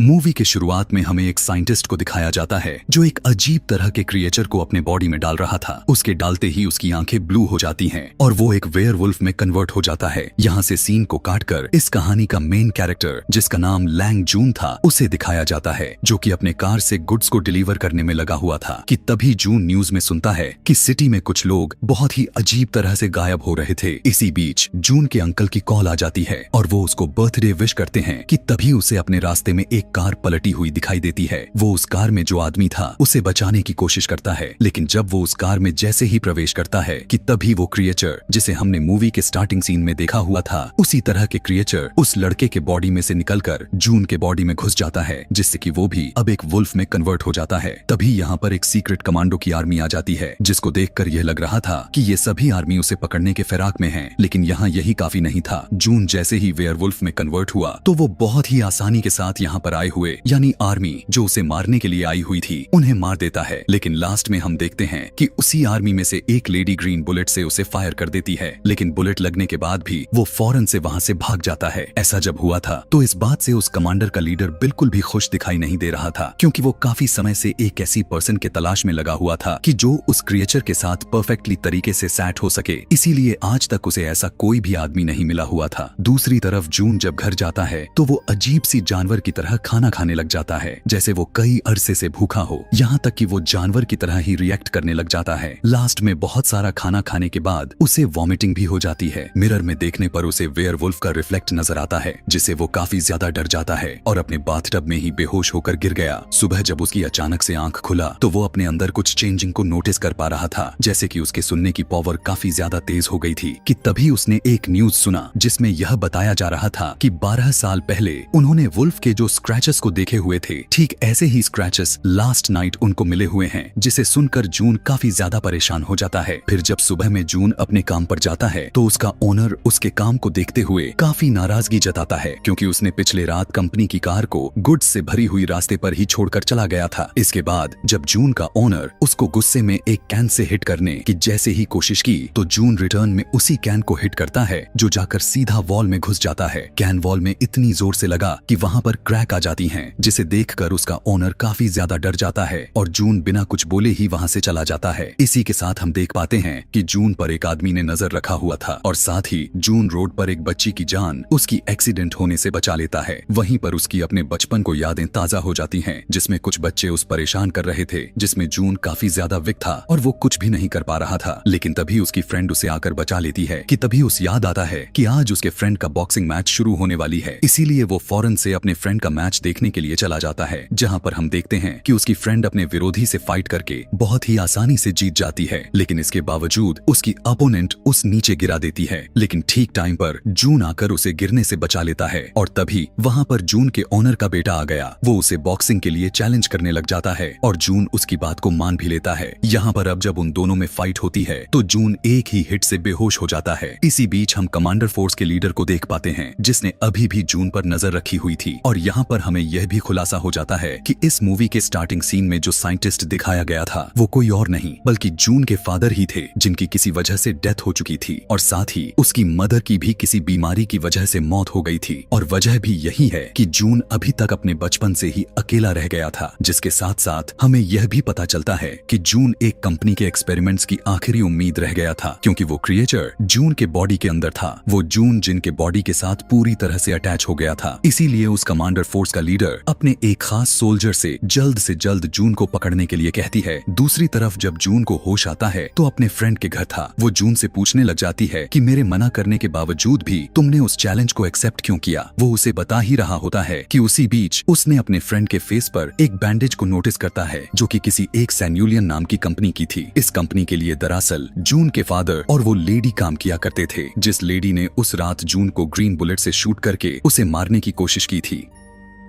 Movie के शुरुआत में हमें एक साइंटिस्ट को दिखाया जाता है जो एक अजीब तरह के क्रिएचर को अपने बॉडी में डाल रहा था। उसके डालते ही उसकी आंखें ब्लू हो जाती हैं और वो एक वेयरवुल्फ में कन्वर्ट हो जाता है। यहाँ से सीन को काटकर इस कहानी का मेन कैरेक्टर जिसका नाम लैंग जून था उसे दिखाया जाता है, जो कि अपने कार से गुड्स को डिलीवर करने में लगा हुआ था कि तभी जून न्यूज में सुनता है कि सिटी में कुछ लोग बहुत ही अजीब तरह से गायब हो रहे थे। इसी बीच जून के अंकल की कॉल आ जाती है और वो उसको बर्थडे विश करते हैं कि तभी उसे अपने रास्ते में एक कार पलटी हुई दिखाई देती है। वो उस कार में जो आदमी था उसे बचाने की कोशिश करता है, लेकिन जब वो उस कार में जैसे ही प्रवेश करता है कि तभी वो क्रिएचर जिसे हमने मूवी के स्टार्टिंग सीन में देखा हुआ था उसी तरह के क्रिएचर उस लड़के के बॉडी में से निकलकर जून के बॉडी में घुस जाता है, जिससे कि वो भी अब एक वुल्फ में कन्वर्ट हो जाता है। तभी यहाँ पर एक सीक्रेट कमांडो की आर्मी आ जाती है, जिसको देखकर यह लग रहा था कि ये सभी आर्मी उसे पकड़ने के फिराक में हैं, लेकिन यहाँ यही काफी नहीं था। जून जैसे ही वेयरवुल्फ में कन्वर्ट हुआ तो वो बहुत ही आसानी के साथ यहाँ पर आए हुए यानी आर्मी जो उसे मारने के लिए आई हुई थी उन्हें मार देता है। लेकिन लास्ट में हम देखते हैं कि उसी आर्मी में से एक लेडी ग्रीन बुलेट से उसे फायर कर देती है, लेकिन बुलेट लगने के बाद भी वो फौरन से वहाँ से भाग जाता है। ऐसा जब हुआ था तो इस बात से उस कमांडर का लीडर बिल्कुल भी खुश दिखाई नहीं दे रहा था, क्योंकि वो काफी समय से एक ऐसी पर्सन के तलाश में लगा हुआ था कि जो उस क्रिएचर के साथ परफेक्टली तरीके से सेट हो सके, इसीलिए आज तक उसे ऐसा कोई भी आदमी नहीं मिला हुआ था। दूसरी तरफ जून जब घर जाता है तो वो अजीब सी जानवर की तरह खाना खाने लग जाता है, जैसे वो कई अरसे से भूखा हो, यहाँ तक कि वो जानवर की तरह ही रिएक्ट करने लग जाता है। लास्ट में बहुत सारा खाना खाने के बाद उसे वॉमिटिंग भी हो जाती है। मिरर में देखने पर उसे वेयरवुल्फ का रिफ्लेक्ट नजर आता है, जिससे वो काफी ज्यादा डर जाता है और अपने बाथटब में ही बेहोश होकर गिर गया। सुबह जब उसकी अचानक से आंख खुला तो वो अपने अंदर कुछ चेंजिंग को नोटिस कर पा रहा था, जैसे कि उसके सुनने की पावर काफी ज्यादा तेज हो गई थी कि तभी उसने एक न्यूज सुना जिसमें यह बताया जा रहा था कि 12 साल पहले उन्होंने वुल्फ के जो स्क्रैचेस को देखे हुए थे, ठीक ऐसे ही स्क्रैचेस लास्ट नाइट उनको मिले हुए हैं, जिसे सुनकर जून काफी ज्यादा परेशान हो जाता है। फिर जब सुबह में जून अपने काम पर जाता है तो उसका ओनर उसके काम को देखते हुए काफी नाराजगी जताता है, क्योंकि उसने पिछले रात कंपनी की कार को गुड्स से भरी हुई रास्ते पर ही छोड़कर चला गया था। इसके बाद जब जून का ओनर उसको गुस्से में एक कैन से हिट करने की जैसे ही कोशिश की तो जून रिटर्न में उसी कैन को हिट करता है, जो जाकर सीधा वॉल में घुस जाता है। कैन वॉल में इतनी जोर से लगा कि वहाँ पर क्रैक आ जाती हैं, जिसे देखकर उसका ओनर काफी ज्यादा डर जाता है और जून बिना कुछ बोले ही वहाँ से चला जाता है। इसी के साथ हम देख पाते हैं कि जून पर एक आदमी ने नजर रखा हुआ था और साथ ही जून रोड पर एक बच्ची की जान उसकी एक्सीडेंट होने से बचा लेता है। वहीं पर उसकी अपने बचपन को यादें ताजा हो जाती हैं, जिसमें कुछ बच्चे उस परेशान कर रहे थे, जिसमें जून काफी ज्यादा वीक था और वो कुछ भी नहीं कर पा रहा था। लेकिन तभी उसकी फ्रेंड उसे आकर बचा लेती है कि तभी उसे याद आता है कि आज उसके फ्रेंड का बॉक्सिंग मैच शुरू होने वाली है, इसीलिए वो फौरन से अपने फ्रेंड का मैच देखने के लिए चला जाता है, जहाँ पर हम देखते हैं कि उसकी फ्रेंड अपने विरोधी से फाइट करके बहुत ही आसानी से जीत जाती है। लेकिन इसके बावजूद उसकी अपोनेंट उस नीचे गिरा देती है, लेकिन ठीक टाइम पर जून आकर उसे गिरने से बचा लेता है और तभी वहाँ पर जून के ओनर का बेटा आ गया। वो उसे बॉक्सिंग के लिए चैलेंज करने लग जाता है और जून उसकी बात को मान भी लेता है। यहाँ पर अब जब उन दोनों में फाइट होती है तो जून एक ही हिट से बेहोश हो जाता है। इसी बीच हम कमांडर फोर्स के लीडर को देख पाते हैं, जिसने अभी भी जून पर नजर रखी हुई थी और यहाँ पर हमें यह भी खुलासा हो जाता है कि इस मूवी के स्टार्टिंग सीन में जो साइंटिस्ट दिखाया गया था वो कोई और नहीं बल्कि जून के फादर ही थे, जिनकी किसी वजह से डेथ हो चुकी थी और साथ ही उसकी मदर की भी किसी बीमारी की वजह से मौत हो गई थी। और वजह भी यही है कि जून अभी तक अपने बचपन से ही अकेला रह गया था, जिसके साथ साथ हमें यह भी पता चलता है कि जून एक कंपनी के एक्सपेरिमेंट्स की आखिरी उम्मीद रह गया था, क्योंकि वो क्रिएचर जून के बॉडी के अंदर था। वो जून जिनके बॉडी के साथ पूरी तरह से अटैच हो गया था, इसीलिए उस कमांडर फोर्स का लीडर अपने एक खास सोल्जर से जल्द जून को पकड़ने के लिए कहती है। दूसरी तरफ जब जून को होश आता है तो अपने फ्रेंड के घर था। वो जून से पूछने लग जाती है कि मेरे मना करने के बावजूद भी तुमने उस चैलेंज को एक्सेप्ट क्यों किया। वो उसे बता ही रहा होता है कि उसी बीच उसने अपने फ्रेंड के फेस पर एक बैंडेज को नोटिस करता है, जो कि किसी एक सैन्यूलियन नाम की कंपनी की थी। इस कंपनी के लिए दरअसल जून के फादर और वो लेडी काम किया करते थे, जिस लेडी ने उस रात जून को ग्रीन बुलेट से शूट करके उसे मारने की कोशिश की थी।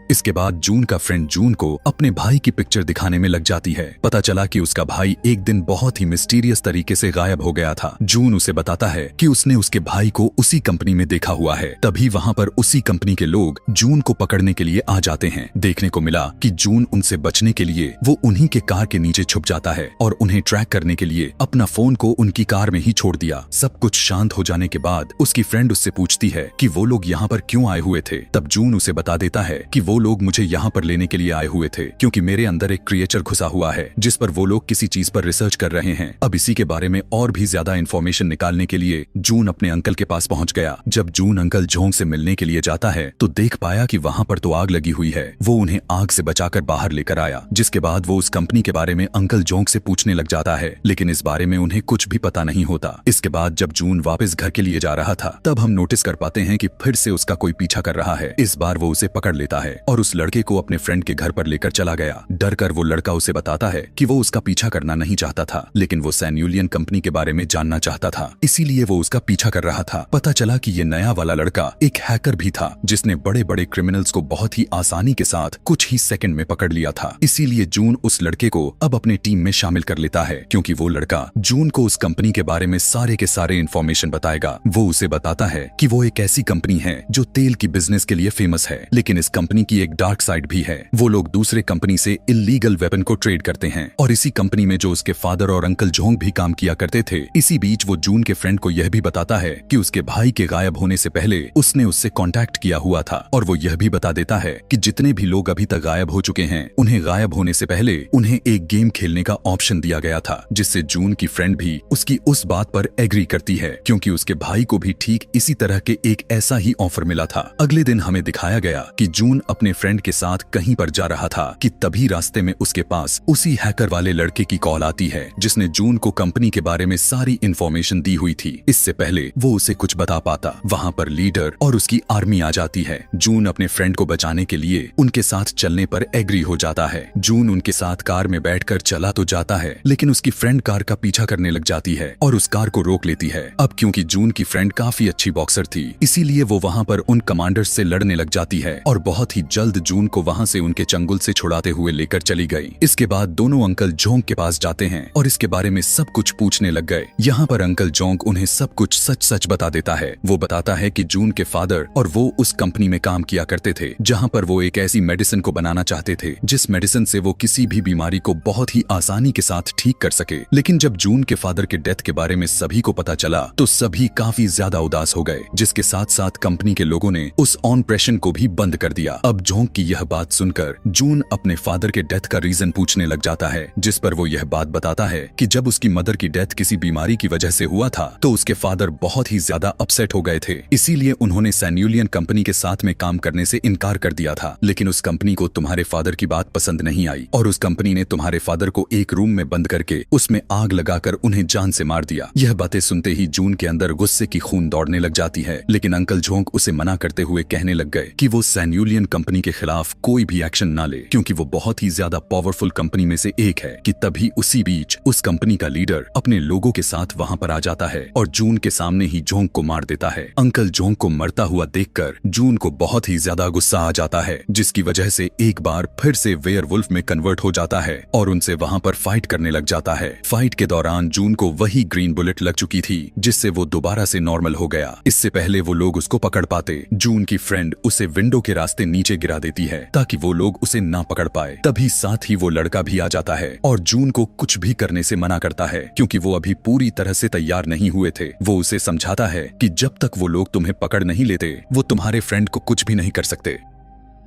इसके बाद जून का फ्रेंड जून को अपने भाई की पिक्चर दिखाने में लग जाती है। पता चला कि उसका भाई एक दिन बहुत ही मिस्टीरियस तरीके से गायब हो गया था। जून उसे बताता है कि उसने उसके भाई को उसी कंपनी में देखा हुआ है। तभी वहाँ पर उसी कंपनी के लोग जून को पकड़ने के लिए आ जाते हैं। देखने को मिला कि जून उनसे बचने के लिए वो उन्हीं के कार के नीचे छुप जाता है और उन्हें ट्रैक करने के लिए अपना फोन को उनकी कार में ही छोड़ दिया। सब कुछ शांत हो जाने के बाद उसकी फ्रेंड उससे पूछती है कि वो लोग यहाँ पर क्यों आए हुए थे। तब जून उसे बता देता है कि वो लोग मुझे यहाँ पर लेने के लिए आए हुए थे क्योंकि मेरे अंदर एक क्रिएचर घुसा हुआ है जिस पर वो लोग किसी चीज पर रिसर्च कर रहे हैं। अब इसी के बारे में और भी ज्यादा इंफॉर्मेशन निकालने के लिए जून अपने अंकल के पास पहुंच गया। जब जून अंकल जोंग से मिलने के लिए जाता है तो देख पाया कि वहाँ पर तो आग लगी हुई है। वो उन्हें आग से बचाकर बाहर लेकर आया, जिसके बाद वो उस कंपनी के बारे में अंकल जोंग से पूछने लग जाता है, लेकिन इस बारे में उन्हें कुछ भी पता नहीं होता। इसके बाद जब जून वापस घर के लिए जा रहा था तब हम नोटिस कर पाते हैं कि फिर से उसका कोई पीछा कर रहा है। इस बार वो उसे पकड़ लेता है और उस लड़के को अपने फ्रेंड के घर पर लेकर चला गया। डर कर वो लड़का उसे बताता है कि वो उसका पीछा करना नहीं चाहता था, लेकिन वो सैन्यूलियन कंपनी के बारे में जानना चाहता था, इसीलिए वो उसका पीछा कर रहा था। पता चला कि ये नया वाला लड़का एक हैकर भी था जिसने बड़े बड़े क्रिमिनल्स को बहुत ही आसानी के साथ कुछ ही सेकंड में पकड़ लिया था। इसीलिए जून उस लड़के को अब अपने टीम में शामिल कर लेता है क्योंकि वो लड़का जून को उस कंपनी के बारे में सारे के सारे इंफॉर्मेशन बताएगा। वो उसे बताता है कि वो एक ऐसी कंपनी है जो तेल की बिजनेस के लिए फेमस है, लेकिन इस कंपनी की एक डार्क साइड भी है। वो लोग दूसरे कंपनी से इल्लीगल वेपन को ट्रेड करते हैं और इसी कंपनी में जो उसके फादर और अंकल जोंग भी काम किया करते थे। इसी बीच वो जून के फ्रेंड को यह भी बताता है कि उसके भाई के गायब होने से पहले उसने उससे कांटेक्ट किया हुआ था, और वो यह भी बता देता है कि जितने भी लोग अभी तक गायब हो चुके हैं उन्हें गायब होने से पहले उन्हें एक गेम खेलने का ऑप्शन दिया गया था, जिससे जून की फ्रेंड भी उसकी उस बात पर एग्री करती है क्योंकि उसके भाई को भी ठीक इसी तरह के एक ऐसा ही ऑफर मिला था। अगले दिन हमें दिखाया गया कि जून अपने फ्रेंड के साथ कहीं पर जा रहा था कि तभी रास्ते में उसके पास उसी हैकर वाले लड़के की कॉल आती है जिसने जून को कंपनी के बारे में सारी इंफॉर्मेशन दी हुई थी। इससे पहले वो उसे कुछ बता पाता वहाँ पर लीडर और उसकी आर्मी आ जाती है। जून अपने फ्रेंड को बचाने के लिए उनके साथ चलने पर एग्री हो जाता है। जून उनके साथ कार में बैठकर चला तो जाता है, लेकिन उसकी फ्रेंड कार का पीछा करने लग जाती है और उस कार को रोक लेती है। अब क्योंकि जून की फ्रेंड काफी अच्छी बॉक्सर थी, इसीलिए वो वहाँ पर उन कमांडर्स से लड़ने लग जाती है और बहुत ही जल्द जून को वहाँ से उनके चंगुल से छुड़ाते हुए लेकर चली गई। इसके बाद दोनों अंकल जोंग के पास जाते हैं और इसके बारे में सब कुछ पूछने लग गए। यहाँ पर अंकल जोंग उन्हें सब कुछ सच सच बता देता है। वो बताता है कि जून के फादर और वो उस कंपनी में काम किया करते थे जहाँ पर वो एक ऐसी मेडिसिन को बनाना चाहते थे जिस मेडिसिन से वो किसी भी बीमारी को बहुत ही आसानी के साथ ठीक कर सके। लेकिन जब जून के फादर के डेथ के बारे में सभी को पता चला तो सभी काफी ज्यादा उदास हो गए, जिसके साथ साथ कंपनी के लोगों ने उस ऑपरेशन को भी बंद कर दिया। अब जोंग की यह बात सुनकर जून अपने फादर के डेथ का रीजन पूछने लग जाता है, जिस पर वो यह बात बताता है कि जब उसकी मदर की डेथ किसी बीमारी की वजह से हुआ था तो उसके फादर बहुत ही ज्यादा अपसेट हो गए थे, इसीलिए उन्होंने सैन्यूलियन कंपनी के साथ में काम करने से इनकार कर दिया था। लेकिन उस कंपनी को तुम्हारे फादर की बात पसंद नहीं आई और उस कंपनी ने तुम्हारे फादर को एक रूम में बंद करके उसमें आग लगाकर उन्हें जान से मार दिया। यह बातें सुनते ही जून के अंदर गुस्से की खून दौड़ने लग जाती है, लेकिन अंकल जोंग उसे मना करते हुए कहने लग गए कि वो सैन्यूलियन कंपनी के खिलाफ कोई भी एक्शन ना ले क्योंकि वो बहुत ही ज्यादा पावरफुल कंपनी में से एक है। कि तभी उसी बीच उस कंपनी का लीडर अपने लोगों के साथ वहां पर आ जाता है और जून के सामने ही जोंग को मार देता है। अंकल जोंग को मरता हुआ देखकर जून को बहुत ही ज्यादा गुस्सा आ जाता है, जिसकी वजह से एक बार फिर से वेयरवुल्फ में कन्वर्ट हो जाता है और उनसे वहां पर फाइट करने लग जाता है। फाइट के दौरान जून को वही ग्रीन बुलेट लग चुकी थी जिससे वो दोबारा से नॉर्मल हो गया। इससे पहले वो लोग उसको पकड़ पाते, जून की फ्रेंड उसे विंडो के रास्ते नीचे गिरा देती है ताकि वो लोग उसे ना पकड़ पाए। तभी साथ ही वो लड़का भी आ जाता है और जून को कुछ भी करने से मना करता है क्योंकि वो अभी पूरी तरह से तैयार नहीं हुए थे। वो उसे समझाता है कि जब तक वो लोग तुम्हें पकड़ नहीं लेते वो तुम्हारे फ्रेंड को कुछ भी नहीं कर सकते।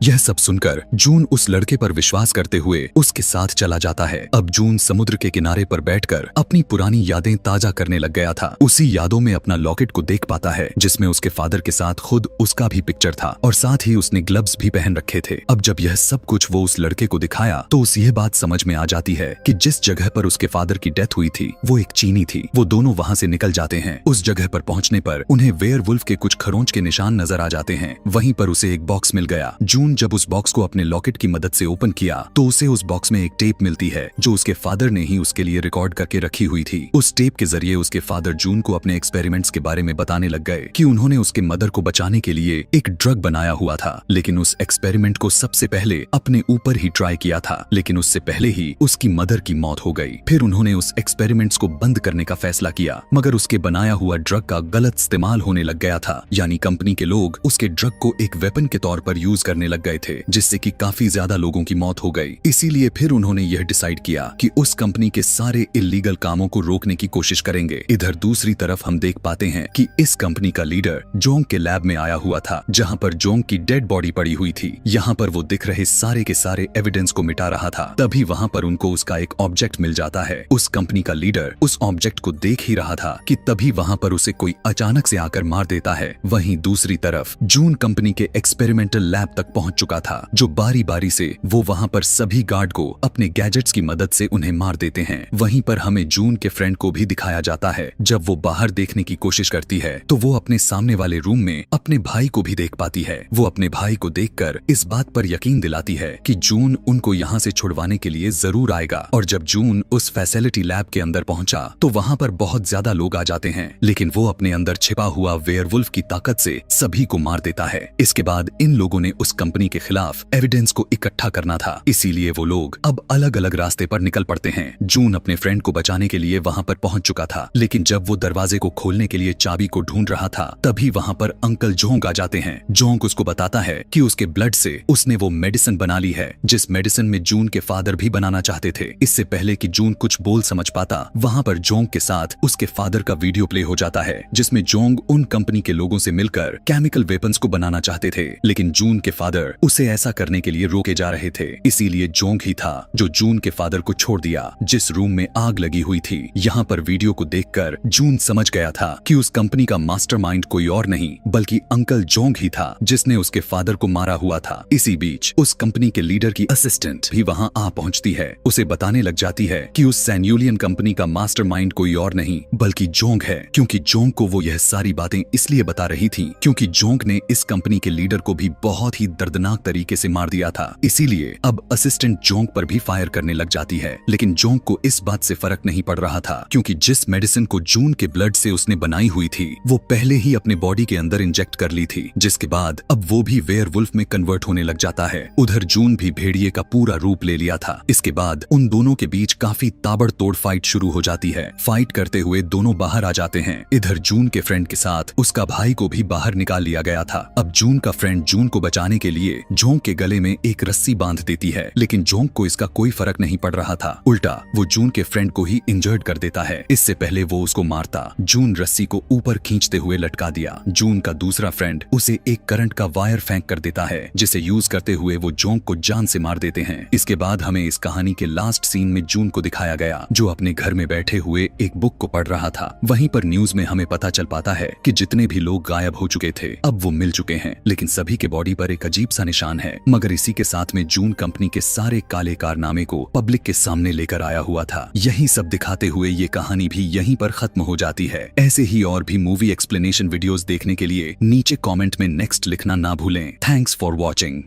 यह सब सुनकर जून उस लड़के पर विश्वास करते हुए उसके साथ चला जाता है। अब जून समुद्र के किनारे पर बैठकर अपनी पुरानी यादें ताजा करने लग गया था। उसी यादों में अपना लॉकेट को देख पाता है जिसमें उसके फादर के साथ खुद उसका भी पिक्चर था और साथ ही उसने ग्लव्स भी पहन रखे थे। अब जब यह सब कुछ वो उस लड़के को दिखाया तो उसे यह बात समझ में आ जाती है कि जिस जगह पर उसके फादर की डेथ हुई थी वो एक चीनी थी। वो दोनों वहाँ से निकल जाते हैं। उस जगह पर पहुँचने पर उन्हें वेयरवुल्फ के कुछ खरोंच के निशान नजर आ जाते हैं। वहीं पर उसे एक बॉक्स मिल गया। जब उस बॉक्स को अपने लॉकेट की मदद से ओपन किया तो उसे उस बॉक्स में एक टेप मिलती है जो उसके फादर ने ही उसके लिए रिकॉर्ड करके रखी हुई थी। उस टेप के जरिए उसके फादर जून को अपने एक्सपेरिमेंट्स के बारे में बताने लग गए कि उन्होंने उसके मदर को बचाने के लिए एक ड्रग बनाया हुआ था, लेकिन उस एक्सपेरिमेंट को सबसे पहले अपने ऊपर ही ट्राई किया था, लेकिन उससे पहले ही उसकी मदर की मौत हो गई। फिर उन्होंने उस एक्सपेरिमेंट्स को बंद करने का फैसला किया, मगर उसके बनाया हुआ ड्रग का गलत इस्तेमाल होने लग गया था, यानी कंपनी के लोग उसके ड्रग को एक वेपन के तौर पर यूज करने लग गए थे, जिससे कि काफी ज्यादा लोगों की मौत हो गई। इसीलिए फिर उन्होंने यह डिसाइड किया कि उस कंपनी के सारे इल्लीगल कामों को रोकने की कोशिश करेंगे। इधर दूसरी तरफ हम देख पाते हैं कि इस कंपनी का लीडर जोंग के लैब में आया हुआ था, जहां पर जोंग की डेड बॉडी पड़ी हुई थी। यहाँ पर वो दिख रहे सारे के सारे एविडेंस को मिटा रहा था। तभी वहाँ पर उनको उसका एक ऑब्जेक्ट मिल जाता है। उस कंपनी का लीडर उस ऑब्जेक्ट को देख ही रहा था कि तभी वहाँ पर उसे कोई अचानक से आकर मार देता है। वहीं दूसरी तरफ जून कंपनी के एक्सपेरिमेंटल लैब तक पहुंच चुका था, जो बारी बारी से वो वहाँ पर सभी गार्ड को अपने गैजेट्स की मदद से उन्हें मार देते हैं। वहीं पर हमें जून के फ्रेंड को भी दिखाया जाता है। जब वो बाहर देखने की कोशिश करती है तो वो अपने सामने वाले रूम में अपने भाई को भी देख पाती है। वो अपने भाई को देखकर इस बात पर यकीन दिलाती है कि जून उनको यहाँ से छुड़वाने के लिए जरूर आएगा। और जब जून उस फैसिलिटी लैब के अंदर पहुंचा तो वहाँ पर बहुत ज्यादा लोग आ जाते हैं, लेकिन वो अपने अंदर छिपा हुआ वेयरवुल्फ की ताकत से सभी को मार देता है। इसके बाद इन लोगों ने उस कंपनी के खिलाफ एविडेंस को इकट्ठा करना था, इसीलिए वो लोग अब अलग अलग रास्ते पर निकल पड़ते हैं। जून अपने फ्रेंड को बचाने के लिए वहाँ पर पहुंच चुका था, लेकिन जब वो दरवाजे को खोलने के लिए चाबी को ढूंढ रहा था तभी वहाँ पर अंकल जोंग आ जाते हैं। जोंग उसको बताता है कि उसके ब्लड से उसने वो मेडिसिन बना ली है, जिस मेडिसिन में जून के फादर भी बनाना चाहते थे। इससे पहले कि जून कुछ बोल समझ पाता, वहाँ पर जोंग के साथ उसके फादर का वीडियो प्ले हो जाता है, जिसमें जोंग उन कंपनी के लोगों से मिलकर केमिकल वेपन्स को बनाना चाहते थे, लेकिन जून के फादर उसे ऐसा करने के लिए रोके जा रहे थे। इसीलिए जोंग ही था जो जून के फादर को छोड़ दिया। जिस रूम में आग लगी हुई थी, यहाँ पर वीडियो को देखकर जून समझ गया था कि उस कंपनी का मास्टरमाइंड कोई और नहीं बल्कि अंकल जोंग ही था, जिसने उसके फादर को मारा हुआ था। इसी बीच उस कंपनी के लीडर की असिस्टेंट भी वहाँ आ पहुँचती है। उसे बताने लग जाती है कि उस सैन्यूलियन कंपनी का मास्टरमाइंड कोई और नहीं बल्कि जोंग है, क्योंकि जोंग को वो यह सारी बातें इसलिए बता रही थी क्योंकि जोंग ने इस कंपनी के लीडर को भी बहुत ही दर्दनाक तरीके से मार दिया था। इसीलिए अब असिस्टेंट जोंग पर भी फायर करने लग जाती है, लेकिन जोंग को इस बात से फर्क नहीं पड़ रहा था, क्योंकि जिस मेडिसिन को जून के ब्लड से उसने बनाई हुई थी वो पहले ही अपने बॉडी के अंदर इंजेक्ट कर ली थी, जिसके बाद अब वो भी वेयरवुल्फ में कन्वर्ट होने लग जाता है। उधर जून भी भेड़िए का पूरा रूप ले लिया था। इसके बाद उन दोनों के बीच काफी ताबड़तोड़ फाइट शुरू हो जाती है। फाइट करते हुए दोनों बाहर आ जाते हैं। इधर जून के फ्रेंड के साथ उसका भाई को भी बाहर निकाल लिया गया था। अब जून का फ्रेंड जून को बचाने के लिए जोंग के गले में एक रस्सी बांध देती है, लेकिन जोंग को इसका कोई फर्क नहीं पड़ रहा था। उल्टा वो जून के फ्रेंड को ही इंजर्ड कर देता है। इससे पहले वो उसको मारता, जून रस्सी को ऊपर खींचते हुए लटका दिया। जून का दूसरा फ्रेंड उसे एक करंट का वायर फेंक कर देता है, जिसे यूज करते हुए वो जोंग को जान से मार देते हैं। इसके बाद हमें इस कहानी के लास्ट सीन में जून को दिखाया गया, जो अपने घर में बैठे हुए एक बुक को पढ़ रहा था। वहीं पर न्यूज में हमें पता चल पाता है कि जितने भी लोग गायब हो चुके थे अब वो मिल चुके हैं, लेकिन सभी के बॉडी पर एक अजीब सा निशान है। मगर इसी के साथ में जून कंपनी के सारे काले कारनामे को पब्लिक के सामने लेकर आया हुआ था। यही सब दिखाते हुए ये कहानी भी यहीं पर खत्म हो जाती है। ऐसे ही और भी मूवी एक्सप्लेनेशन वीडियोस देखने के लिए नीचे कमेंट में नेक्स्ट लिखना ना भूलें। Thanks for watching.